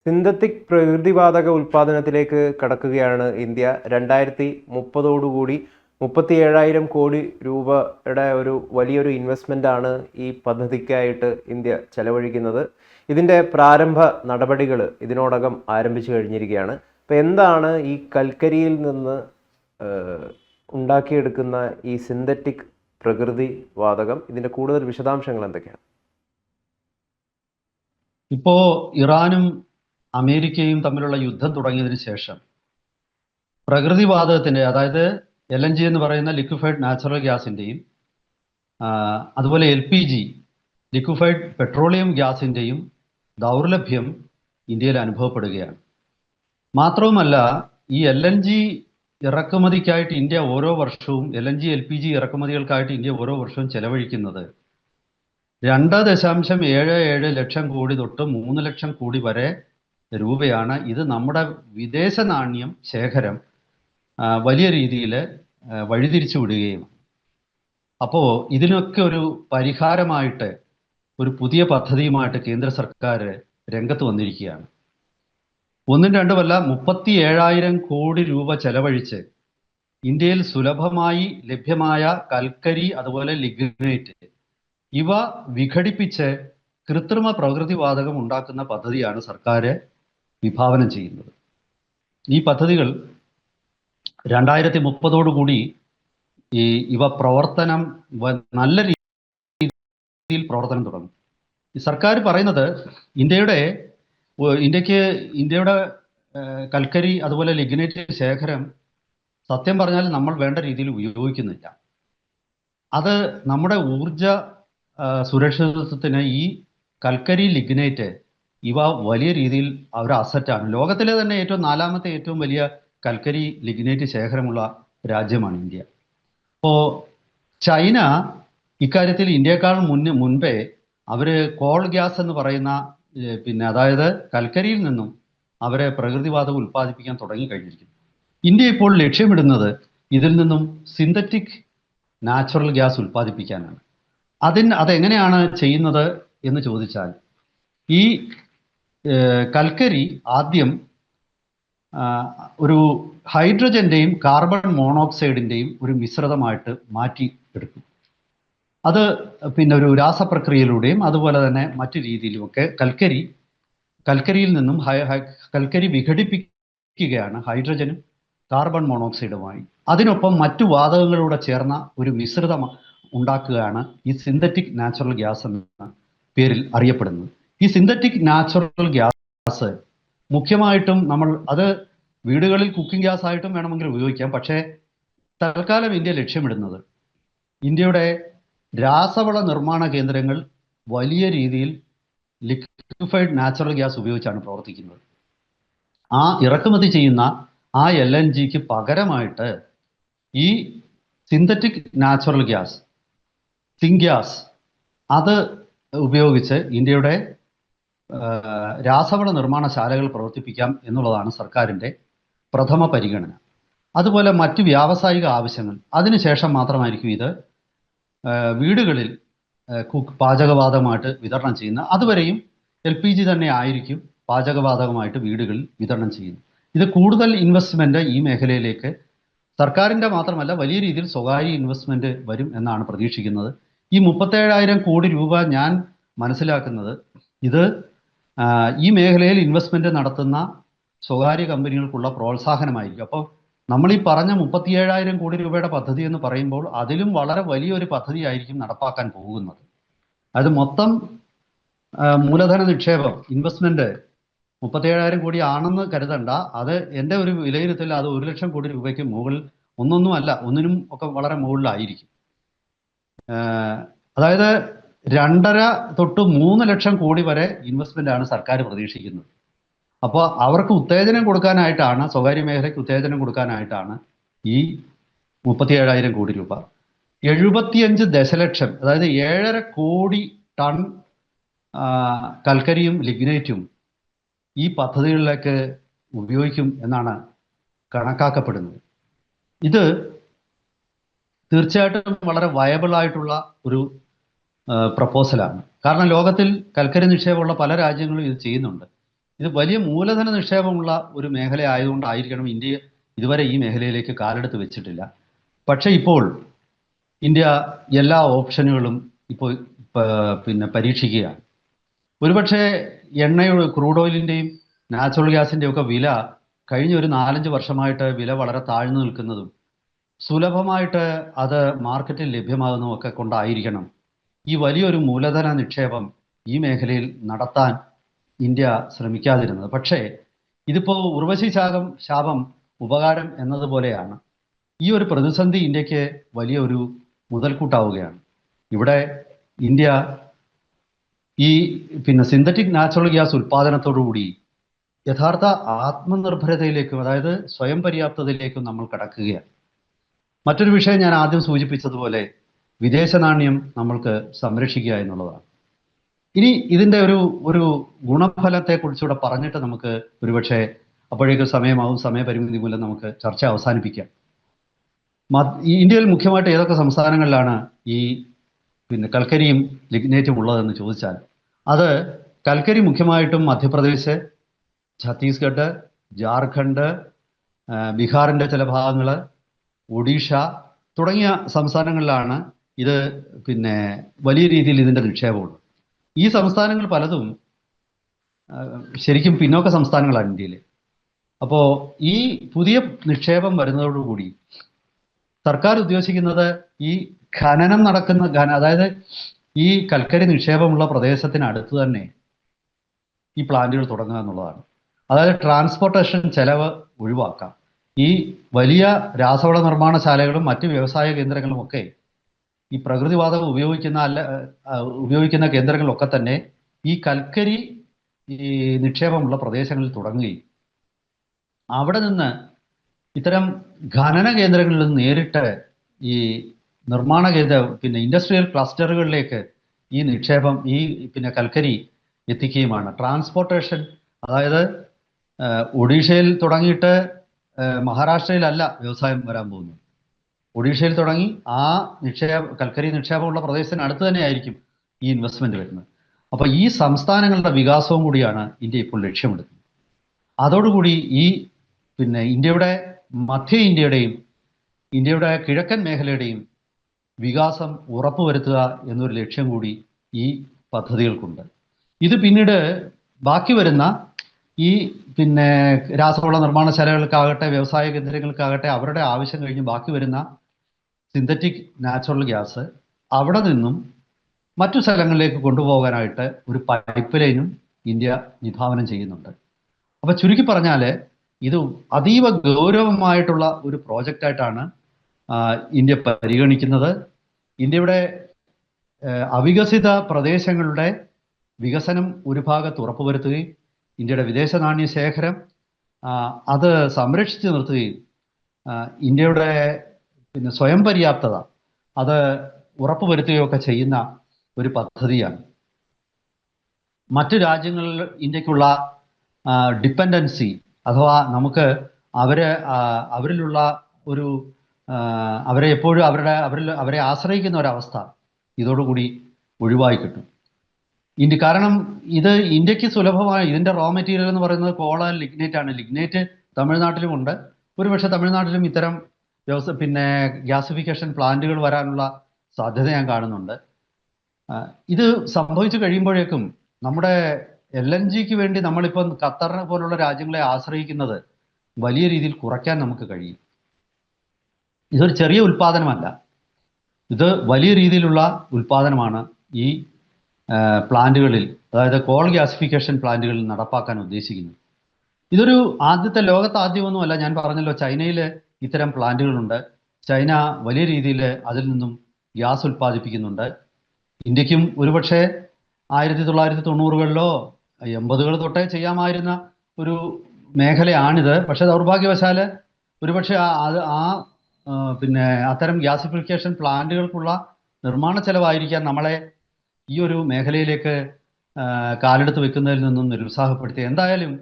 Synthetic പ്രകൃതിവാതക ഉൽപ്പാദനത്തിലേക്ക് കടക്കുകയാണ് India. 2030 37,000 കോടി രൂപയുടെ ഒരു വലിയൊരു ഇൻവെസ്റ്റ്മെൻ്റാണ് ഈ പദ്ധതിക്കായിട്ട് ഇന്ത്യ ചെലവഴിക്കുന്നത്. ഇതിൻ്റെ പ്രാരംഭ നടപടികൾ ഇതിനോടകം ആരംഭിച്ചു കഴിഞ്ഞിരിക്കുകയാണ്. അപ്പോൾ എന്താണ് ഈ കൽക്കരിയിൽ നിന്ന് ഉണ്ടാക്കിയെടുക്കുന്ന ഈ സിന്തറ്റിക് പ്രകൃതി വാതകം? ഇതിൻ്റെ കൂടുതൽ വിശദാംശങ്ങൾ എന്തൊക്കെയാണ്? ഇപ്പോൾ ഇറാനും അമേരിക്കയും തമ്മിലുള്ള യുദ്ധം തുടങ്ങിയതിന് ശേഷം പ്രകൃതിവാതകത്തിന്റെ, അതായത് LNG എന്ന് പറയുന്ന ലിക്വിഫൈഡ് നാച്ചുറൽ ഗ്യാസിന്റെയും അതുപോലെ LPG ലിക്വിഫൈഡ് പെട്രോളിയം ഗ്യാസിന്റെയും ദൗർലഭ്യം ഇന്ത്യയിൽ അനുഭവപ്പെടുകയാണ്. മാത്രവുമല്ല, ഈ LNG ഇറക്കുമതിക്കായിട്ട് ഇന്ത്യ ഓരോ വർഷവും LNG LPG ഇറക്കുമതികൾക്കായിട്ട് ഇന്ത്യ ഓരോ വർഷവും ചെലവഴിക്കുന്നത് 2.77 ലക്ഷം കോടി തൊട്ട് 3 ലക്ഷം കോടി വരെ രൂപയാണ്. ഇത് നമ്മുടെ വിദേശ നാണ്യം ശേഖരം വലിയ രീതിയിൽ വഴിതിരിച്ചു വിടുകയും, അപ്പോൾ ഇതിനൊക്കെ ഒരു പരിഹാരമായിട്ട് ഒരു പുതിയ പദ്ധതിയുമായിട്ട് കേന്ദ്ര സർക്കാർ രംഗത്ത് വന്നിരിക്കുകയാണ്. ഒന്നും രണ്ടുമല്ല, 37,000 കോടി രൂപ ചെലവഴിച്ച് ഇന്ത്യയിൽ സുലഭമായി ലഭ്യമായ കൽക്കരി, അതുപോലെ ലിഗ്നൈറ്റ് ഇവ വിഘടിപ്പിച്ച് കൃത്രിമ പ്രകൃതിവാതകം ഉണ്ടാക്കുന്ന പദ്ധതിയാണ് സർക്കാർ വിഭാവനം ചെയ്യുന്നത്. ഈ പദ്ധതികൾ 2030 ഇവ പ്രവർത്തനം നല്ല രീതിയിൽ പ്രവർത്തനം തുടങ്ങും. ഈ സർക്കാർ പറയുന്നത് ഇന്ത്യയുടെ കൽക്കരി അതുപോലെ ലിഗ്നൈറ്റ് ശേഖരം സത്യം പറഞ്ഞാൽ നമ്മൾ വേണ്ട രീതിയിൽ ഉപയോഗിക്കുന്നില്ല. അത് നമ്മുടെ ഊർജ സുരക്ഷിതത്വത്തിന് ഈ കൽക്കരി ലിഗ്നൈറ്റ് ഇവ വലിയ രീതിയിൽ ഒരു അസറ്റാണ്. ലോകത്തിലെ തന്നെ നാലാമത്തെ ഏറ്റവും വലിയ കൽക്കരി ലിഗ്നൈറ്റ് ശേഖരമുള്ള രാജ്യമാണ് ഇന്ത്യ. അപ്പോൾ ചൈന ഇക്കാര്യത്തിൽ ഇന്ത്യയെക്കാൾ മുൻപേ അവര് കോൾ ഗ്യാസ് എന്ന് പറയുന്ന അതായത് കൽക്കരിയിൽ നിന്നും അവരെ പ്രകൃതിവാതകം ഉൽപ്പാദിപ്പിക്കാൻ തുടങ്ങിക്കഴിഞ്ഞിരിക്കുന്നു. ഇന്ത്യ ഇപ്പോൾ ലക്ഷ്യമിടുന്നത് ഇതിൽ നിന്നും സിന്തറ്റിക് നാച്ചുറൽ ഗ്യാസ് ഉൽപ്പാദിപ്പിക്കാനാണ്. അതെങ്ങനെയാണ് ചെയ്യുന്നത് എന്ന് ചോദിച്ചാൽ, ഈ കൽക്കരി ആദ്യം ഒരു ഹൈഡ്രജന്റെയും കാർബൺ മോണോക്സൈഡിന്റെയും ഒരു മിശ്രിതമായിട്ട് മാറ്റി എടുക്കും. അത് ഒരു രാസപ്രക്രിയയിലൂടെയും അതുപോലെ തന്നെ മറ്റു രീതിയിലുമൊക്കെ കൽക്കരിയിൽ നിന്നും കൽക്കരി വിഘടിപ്പിക്കുകയാണ് ഹൈഡ്രജനും കാർബൺ മോണോക്സൈഡുമായി. അതിനൊപ്പം മറ്റു വാതകങ്ങളൂടെ ചേർന്ന ഒരു മിശ്രിതം ഉണ്ടാക്കുകയാണ് ഈ സിന്തറ്റിക് നാച്ചുറൽ ഗ്യാസ് എന്ന പേരിൽ അറിയപ്പെടുന്നത്. ഈ സിന്തറ്റിക് നാച്ചുറൽ ഗ്യാസ് മുഖ്യമായിട്ടും അത് വീടുകളിൽ കുക്കിംഗ് ഗ്യാസ് ആയിട്ടും വേണമെങ്കിൽ ഉപയോഗിക്കാം. പക്ഷേ തൽക്കാലം ഇന്ത്യ ലക്ഷ്യമിടുന്നത്, ഇന്ത്യയുടെ രാസവള നിർമ്മാണ കേന്ദ്രങ്ങൾ വലിയ രീതിയിൽ ലിക്വിഫൈഡ് നാച്ചുറൽ ഗ്യാസ് ഉപയോഗിച്ചാണ് പ്രവർത്തിക്കുന്നത്. ആ ഇറക്കുമതി ചെയ്യുന്ന ആ LNGക്ക് പകരമായിട്ട് ഈ സിന്തറ്റിക് നാച്ചുറൽ ഗ്യാസ്, സിങ്ഗ്യാസ്, അത് ഉപയോഗിച്ച് ഇന്ത്യയുടെ രാസവള നിർമ്മാണശാലകൾ പ്രവർത്തിപ്പിക്കാം എന്നുള്ളതാണ് സർക്കാരിൻ്റെ പ്രഥമ പരിഗണന. അതുപോലെ മറ്റ് വ്യാവസായിക ആവശ്യങ്ങൾ അതിനുശേഷം മാത്രമായിരിക്കും ഇത് വീടുകളിൽ പാചകവാതകമായിട്ട് വിതരണം ചെയ്യുന്ന. അതുവരെയും LPG തന്നെ ആയിരിക്കും പാചകവാതകമായിട്ട് വീടുകളിൽ വിതരണം ചെയ്യുന്നത്. ഇത് കൂടുതൽ ഇൻവെസ്റ്റ്മെന്റ് ഈ മേഖലയിലേക്ക് സർക്കാരിൻ്റെ മാത്രമല്ല വലിയ രീതിയിൽ സ്വകാര്യ ഇൻവെസ്റ്റ്മെന്റ് വരും എന്നാണ് പ്രതീക്ഷിക്കുന്നത്. ഈ 37,000 കോടി രൂപ ഞാൻ മനസ്സിലാക്കുന്നത് ഇത് ഈ മേഖലയിൽ ഇൻവെസ്റ്റ്മെന്റ് നടത്തുന്ന സ്വകാര്യ കമ്പനികൾക്കുള്ള പ്രോത്സാഹനമായിരിക്കും. അപ്പോൾ നമ്മൾ ഈ പറഞ്ഞ 37,000 കോടി രൂപയുടെ പദ്ധതി എന്ന് പറയുമ്പോൾ അതിലും വളരെ വലിയൊരു പദ്ധതിയായിരിക്കും നടപ്പാക്കാൻ പോകുന്നത്. അത് മൊത്തം മൂലധന നിക്ഷേപം ഇൻവെസ്റ്റ്മെന്റ് 37,000 കോടി ആണെന്ന് കരുതണ്ട. അത് എൻ്റെ ഒരു വിലയിരുത്തൽ അത് 1 ലക്ഷം കോടി രൂപയ്ക്ക് മുകളിൽ ഒന്നൊന്നുമല്ല, ഒന്നിനും ഒക്കെ വളരെ മുകളിലായിരിക്കും. അതായത് 2.5 തൊട്ട് 3 ലക്ഷം കോടി വരെ ഇൻവെസ്റ്റ്മെന്റ് ആണ് സർക്കാർ പ്രതീക്ഷിക്കുന്നത്. അപ്പോൾ അവർക്ക് ഉത്തേജനം കൊടുക്കാനായിട്ടാണ്, സ്വകാര്യ മേഖലയ്ക്ക് ഉത്തേജനം കൊടുക്കാനായിട്ടാണ് ഈ 37,000 കോടി രൂപ. 75 ദശലക്ഷം, അതായത് 7.5 കോടി ടൺ കൽക്കരിയും ലിഗ്നൈറ്റും ഈ പദ്ധതികളിലേക്ക് ഉപയോഗിക്കും എന്നാണ് കണക്കാക്കപ്പെടുന്നത്. ഇത് തീർച്ചയായിട്ടും വളരെ വയബിൾ ആയിട്ടുള്ള ഒരു പ്രപ്പോസലാണ്. കാരണം ലോകത്തിൽ കൽക്കരി നിക്ഷേപമുള്ള പല രാജ്യങ്ങളും ഇത് ചെയ്യുന്നുണ്ട്. ഇത് വലിയ മൂലധന നിക്ഷേപമുള്ള ഒരു മേഖല ആയതുകൊണ്ടായിരിക്കണം ഇന്ത്യ ഇതുവരെ ഈ മേഖലയിലേക്ക് കാലെടുത്ത് വെച്ചിട്ടില്ല. പക്ഷേ ഇപ്പോൾ ഇന്ത്യ എല്ലാ ഓപ്ഷനുകളും ഇപ്പോൾ പിന്നെ പരീക്ഷിക്കുകയാണ്. ഒരുപക്ഷെ എണ്ണയുടെ, ക്രൂഡ് ഓയിലിൻ്റെയും നാച്ചുറൽ ഗ്യാസിൻ്റെയും ഒക്കെ വില കഴിഞ്ഞ ഒരു 4-5 വർഷമായിട്ട് വില വളരെ താഴ്ന്നു നിൽക്കുന്നതും സുലഭമായിട്ട് അത് മാർക്കറ്റിൽ ലഭ്യമാകുന്നതും ഒക്കെ കൊണ്ടായിരിക്കണം ഈ വലിയൊരു മൂലധന നിക്ഷേപം ഈ മേഖലയിൽ നടത്താൻ ഇന്ത്യ ശ്രമിക്കാതിരുന്നത്. പക്ഷേ ഇതിപ്പോൾ ഉർവശി ശാപം ഉപകാരം എന്നതുപോലെയാണ്. ഈ ഒരു പ്രതിസന്ധി ഇന്ത്യക്ക് വലിയൊരു മുതൽക്കൂട്ടാവുകയാണ്. ഇവിടെ ഇന്ത്യ ഈ സിന്തറ്റിക് നാച്ചുറൽ ഗ്യാസ് ഉൽപ്പാദനത്തോടുകൂടി യഥാർത്ഥ ആത്മനിർഭരതയിലേക്കും, അതായത് സ്വയം പര്യാപ്തതയിലേക്കും നമ്മൾ കടക്കുകയാണ്. മറ്റൊരു വിഷയം ഞാൻ ആദ്യം സൂചിപ്പിച്ചതുപോലെ വിദേശ നാണ്യം നമ്മൾക്ക് സംരക്ഷിക്കുക എന്നുള്ളതാണ്. ഇനി ഇതിൻ്റെ ഒരു ഗുണഫലത്തെ കുറിച്ചുകൂടെ പറഞ്ഞിട്ട് നമുക്ക് ഒരുപക്ഷെ അപ്പോഴേക്കും സമയമാവും, സമയപരിമിതി മൂലം നമുക്ക് ചർച്ച അവസാനിപ്പിക്കാം. ഇന്ത്യയിൽ മുഖ്യമായിട്ട് ഏതൊക്കെ സംസ്ഥാനങ്ങളിലാണ് ഈ കൽക്കരിയും ലിഗ്നേറ്റും ഉള്ളതെന്ന് ചോദിച്ചാൽ, അത് കൽക്കരി മുഖ്യമായിട്ടും മധ്യപ്രദേശ്, ഛത്തീസ്ഗഡ്, ജാർഖണ്ഡ്, ബീഹാറിൻ്റെ ചില ഭാഗങ്ങൾ, ഒഡീഷ തുടങ്ങിയ സംസ്ഥാനങ്ങളിലാണ് ഇത് വലിയ രീതിയിൽ ഇതിൻ്റെ നിക്ഷേപമുള്ളത്. ഈ സംസ്ഥാനങ്ങൾ പലതും ശരിക്കും പിന്നോക്ക സംസ്ഥാനങ്ങളാണ് ഇന്ത്യയിൽ. അപ്പോൾ ഈ പുതിയ നിക്ഷേപം വരുന്നതോടുകൂടി സർക്കാർ ഉദ്ദേശിക്കുന്നത് ഈ ഖനനം നടക്കുന്ന അതായത് ഈ കൽക്കരി നിക്ഷേപമുള്ള പ്രദേശത്തിനടുത്ത് തന്നെ ഈ പ്ലാന്റുകൾ തുടങ്ങുക എന്നുള്ളതാണ്. അതായത് ട്രാൻസ്പോർട്ടേഷൻ ചെലവ് ഒഴിവാക്കാം. ഈ വലിയ രാസവള നിർമ്മാണശാലകളും മറ്റ് വ്യവസായ കേന്ദ്രങ്ങളും ഒക്കെ ഈ പ്രകൃതിവാതകം ഉപയോഗിക്കുന്ന കേന്ദ്രങ്ങളിലൊക്കെ തന്നെ ഈ കൽക്കരി ഈ നിക്ഷേപമുള്ള പ്രദേശങ്ങളിൽ തുടങ്ങുകയും അവിടെ നിന്ന് ഇത്തരം ഖനന കേന്ദ്രങ്ങളിൽ നിന്ന് നേരിട്ട് ഈ നിർമ്മാണ ഇൻഡസ്ട്രിയൽ ക്ലസ്റ്ററുകളിലേക്ക് ഈ നിക്ഷേപം കൽക്കരി എത്തിക്കുകയുമാണ്. ട്രാൻസ്പോർട്ടേഷൻ, അതായത് ഒഡീഷയിൽ തുടങ്ങിയിട്ട് മഹാരാഷ്ട്രയിലല്ല വ്യവസായം വരാൻ പോകുന്നത്. ഒഡീഷയിൽ തുടങ്ങി ആ കൽക്കരി നിക്ഷേപമുള്ള പ്രദേശത്തിനടുത്ത് തന്നെ ആയിരിക്കും ഈ ഇൻവെസ്റ്റ്മെന്റ് വരുന്നത്. അപ്പോൾ ഈ സംസ്ഥാനങ്ങളുടെ വികാസവും കൂടിയാണ് ഇന്ത്യ ഇപ്പോൾ ലക്ഷ്യമെടുക്കുന്നത്. അതോടുകൂടി ഈ ഇന്ത്യയുടെ മധ്യ ഇന്ത്യയുടെയും ഇന്ത്യയുടെ കിഴക്കൻ മേഖലയുടെയും വികാസം ഉറപ്പുവരുത്തുക എന്നൊരു ലക്ഷ്യം കൂടി ഈ പദ്ധതികൾക്കുണ്ട്. ഇത് പിന്നീട് ബാക്കി വരുന്ന ഈ രാസവള നിർമ്മാണശാലകൾക്കാകട്ടെ വ്യവസായ കേന്ദ്രങ്ങൾക്കാകട്ടെ അവരുടെ ആവശ്യം കഴിഞ്ഞ് ബാക്കി വരുന്ന സിന്തറ്റിക് നാച്ചുറൽ ഗ്യാസ് അവിടെ നിന്നും മറ്റു സ്ഥലങ്ങളിലേക്ക് കൊണ്ടുപോകാനായിട്ട് ഒരു പൈപ്പ് ലൈനും ഇന്ത്യ വിഭാവനം ചെയ്യുന്നുണ്ട്. അപ്പോൾ ചുരുക്കി പറഞ്ഞാൽ ഇത് അതീവ ഗൗരവമായിട്ടുള്ള ഒരു പ്രോജക്റ്റായിട്ടാണ് ഇന്ത്യ പരിഗണിക്കുന്നത്. ഇന്ത്യയുടെ അവികസിത പ്രദേശങ്ങളുടെ വികസനം ഒരു ഭാഗത്ത് ഉറപ്പുവരുത്തുകയും ഇന്ത്യയുടെ വിദേശ നാണ്യ ശേഖരം അത് സംരക്ഷിച്ചു നിർത്തുകയും ഇന്ത്യയുടെ സ്വയം പര്യാപ്തത അത് ഉറപ്പുവരുത്തുകയൊക്കെ ചെയ്യുന്ന ഒരു പദ്ധതിയാണ്. മറ്റു രാജ്യങ്ങളിൽ ഇന്ത്യക്കുള്ള ഡിപ്പെൻഡൻസി, അഥവാ നമുക്ക് അവരിലുള്ള ഒരു അവരെ എപ്പോഴും അവരെ ആശ്രയിക്കുന്ന ഒരവസ്ഥ ഇതോടുകൂടി ഒഴിവായി കിട്ടും. കാരണം ഇത് ഇന്ത്യക്ക് സുലഭമായ ഇതിൻ്റെ റോ മെറ്റീരിയൽ എന്ന് പറയുന്നത് കോള, ലിഗ്നേറ്റ് ആണ്. ലിഗ്നേറ്റ് തമിഴ്നാട്ടിലുമുണ്ട്. ഒരുപക്ഷെ തമിഴ്നാട്ടിലും ഇത്തരം ഗ്യാസിഫിക്കേഷൻ പ്ലാന്റുകൾ വരാനുള്ള സാധ്യത ഞാൻ കാണുന്നുണ്ട്. ഇത് സംഭവിച്ചു കഴിയുമ്പോഴേക്കും നമ്മുടെ LNGക്ക് വേണ്ടി നമ്മളിപ്പം ഖത്തറിനെ പോലുള്ള രാജ്യങ്ങളെ ആശ്രയിക്കുന്നത് വലിയ രീതിയിൽ കുറയ്ക്കാൻ നമുക്ക് കഴിയും. ഇതൊരു ചെറിയ ഉൽപ്പാദനമല്ല, ഇത് വലിയ രീതിയിലുള്ള ഉൽപ്പാദനമാണ് ഈ പ്ലാന്റുകളിൽ, അതായത് കോൾ ഗ്യാസിഫിക്കേഷൻ പ്ലാന്റുകളിൽ നടപ്പാക്കാൻ ഉദ്ദേശിക്കുന്നത്. ഇതൊരു ലോകത്ത് ആദ്യമൊന്നുമല്ല. ഞാൻ പറഞ്ഞല്ലോ, ചൈനയിൽ ഇത്തരം പ്ലാന്റുകളുണ്ട്. ചൈന വലിയ രീതിയിൽ അതിൽ നിന്നും ഗ്യാസ് ഉൽപ്പാദിപ്പിക്കുന്നുണ്ട്. ഇന്ത്യക്കും ഒരുപക്ഷെ 1990കളിലോ 80കൾ തൊട്ടേ ചെയ്യാമായിരുന്ന ഒരു മേഖലയാണിത്. പക്ഷെ ദൗർഭാഗ്യവശാൽ ഒരുപക്ഷെ അത്തരം ഗ്യാസിഫിക്കേഷൻ പ്ലാന്റുകൾക്കുള്ള നിർമ്മാണ ചെലവായിരിക്കാം നമ്മളെ ഈ ഒരു മേഖലയിലേക്ക് കാലെടുത്ത് വെക്കുന്നതിൽ നിന്നും നിരുത്സാഹപ്പെടുത്തി. എന്തായാലും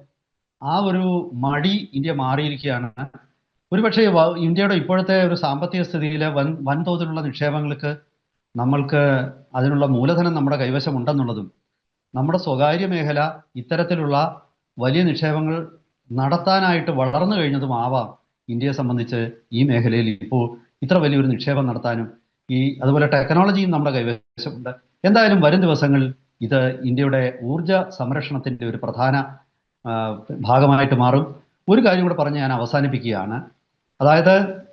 ആ ഒരു മടി ഇന്ത്യ മാറിയിരിക്കുകയാണ്. ഒരുപക്ഷെ ഇന്ത്യയുടെ ഇപ്പോഴത്തെ ഒരു സാമ്പത്തിക സ്ഥിതിയിൽ വൻതോതിലുള്ള നിക്ഷേപങ്ങൾക്ക് നമ്മൾക്ക് അതിനുള്ള മൂലധനം നമ്മുടെ കൈവശം ഉണ്ടെന്നുള്ളതും നമ്മുടെ സ്വകാര്യ മേഖല ഇത്തരത്തിലുള്ള വലിയ നിക്ഷേപങ്ങൾ നടത്താനായിട്ട് വളർന്നു കഴിഞ്ഞതുമാവാം ഇന്ത്യയെ സംബന്ധിച്ച് ഈ മേഖലയിൽ ഇപ്പോൾ ഇത്ര വലിയൊരു നിക്ഷേപം നടത്താനും അതുപോലെ ടെക്നോളജിയും നമ്മുടെ കൈവശമുണ്ട്. എന്തായാലും വരും ദിവസങ്ങളിൽ ഇത് ഇന്ത്യയുടെ ഊർജ സംരക്ഷണത്തിന്റെ ഒരു പ്രധാന ഭാഗമായിട്ട് മാറും. ഒരു കാര്യം കൂടെ പറഞ്ഞ് ഞാൻ അവസാനിപ്പിക്കുകയാണ്. അതായത്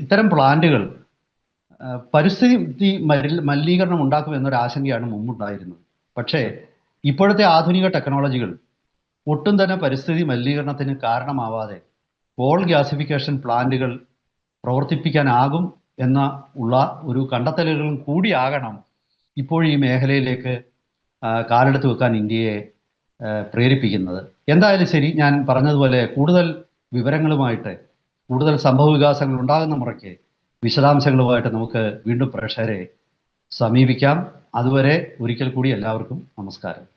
ഇത്തരം പ്ലാന്റുകൾ പരിസ്ഥിതി മലിനീകരണം ഉണ്ടാക്കും എന്നൊരു ആശങ്കയാണ് മുമ്പുണ്ടായിരുന്നത്. പക്ഷേ ഇപ്പോഴത്തെ ആധുനിക ടെക്നോളജികൾ ഒട്ടും തന്നെ പരിസ്ഥിതി മലിനീകരണത്തിന് കാരണമാവാതെ കോൾ ഗ്യാസിഫിക്കേഷൻ പ്ലാന്റുകൾ പ്രവർത്തിപ്പിക്കാനാകും ഉള്ള ഒരു കണ്ടെത്തലുകളും കൂടിയാകണം ഇപ്പോൾ ഈ മേഖലയിലേക്ക് കാലെടുത്ത് വെക്കാൻ ഇന്ത്യയെ പ്രേരിപ്പിക്കുന്നത്. എന്തായാലും ശരി, ഞാൻ പറഞ്ഞതുപോലെ കൂടുതൽ വിവരങ്ങളുമായിട്ട്, കൂടുതൽ സംഭവ വികാസങ്ങൾ ഉണ്ടാകുന്ന മുറയ്ക്ക് വിശദാംശങ്ങളുമായിട്ട് നമുക്ക് വീണ്ടും പ്രേക്ഷകരെ സമീപിക്കാം. അതുവരെ ഒരിക്കൽ കൂടി എല്ലാവർക്കും നമസ്കാരം.